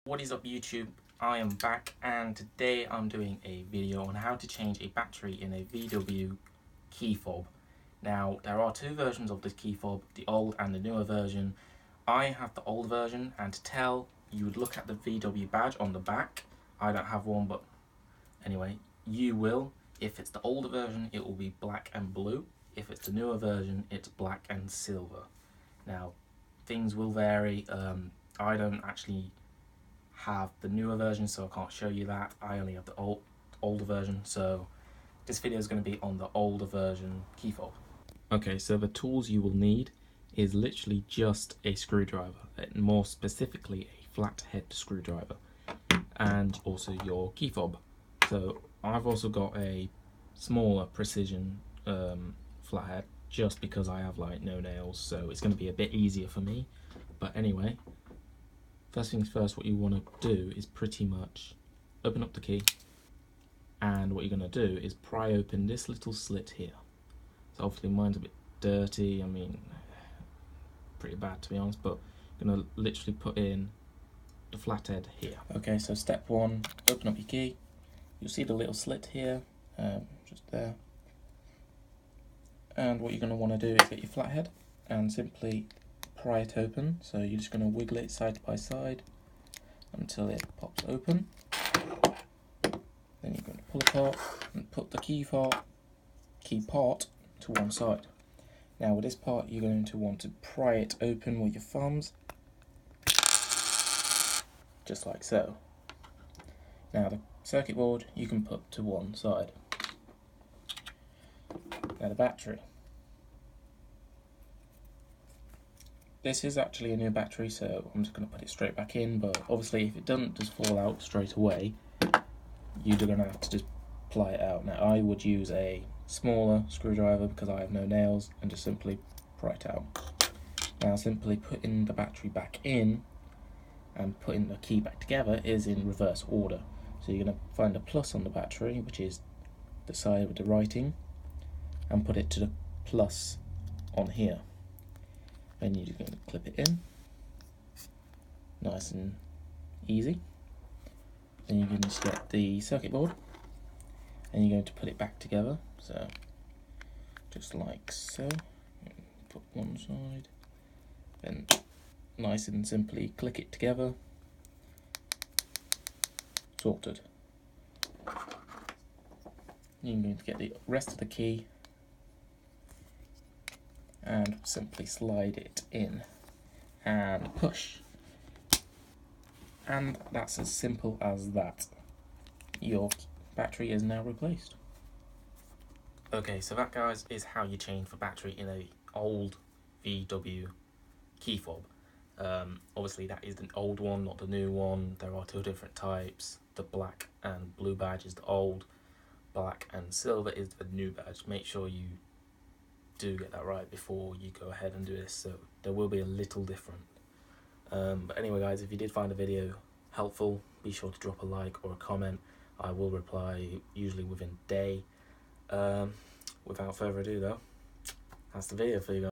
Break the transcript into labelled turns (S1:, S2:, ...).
S1: What is up YouTube? I am back and today I'm doing a video on how to change a battery in a VW key fob. Now there are two versions of this key fob, the old and the newer version. I have the old version, and to tell you would look at the VW badge on the back. I don't have one, but anyway, you will. If it's the older version it will be black and blue. If it's the newer version it's black and silver. Now things will vary. I don't actually have the newer version, so I can't show you that. I only have the older version, so this video is going to be on the older version key fob. Okay, so the tools you will need is literally just a screwdriver, more specifically a flathead screwdriver, and also your key fob. So I've also got a smaller precision flathead, just because I have like no nails, so it's going to be a bit easier for me. But anyway, first things first, what you want to do is pretty much open up the key, and what you're going to do is pry open this little slit here. So obviously mine's a bit dirty, I mean pretty bad to be honest, but I'm going to literally put in the flathead here. Okay, so step one, open up your key. You'll see the little slit here, just there. And what you're going to want to do is get your flathead and simply pry it open. So you're just going to wiggle it side by side until it pops open. Then you're going to pull apart and put the key part to one side. Now with this part you're going to want to pry it open with your thumbs, just like so. Now the circuit board you can put to one side. Now the battery. This is actually a new battery, so I'm just going to put it straight back in, but obviously if it doesn't just fall out straight away, you're going to have to just ply it out. Now I would use a smaller screwdriver because I have no nails, and just simply pry it out. Now simply putting the battery back in and putting the key back together is in reverse order. So you're going to find a plus on the battery, which is the side with the writing, and put it to the plus on here. Then you're going to clip it in, nice and easy. Then you're going to just get the circuit board, and you're going to put it back together, so just like so. Put one side, then nice and simply click it together. Sorted. You're going to get the rest of the key and simply slide it in and push, and that's as simple as that. Your battery is now replaced. Okay, so that guys is how you change the battery in a old VW key fob. Obviously that is the old one, not the new one. There are two different types. The black and blue badge is the old, black and silver is the new badge. Make sure you do get that right before you go ahead and do this, so there will be a little different. But anyway guys, if you did find the video helpful, be sure to drop a like or a comment. I will reply usually within a day. Without further ado though, that's the video for you guys.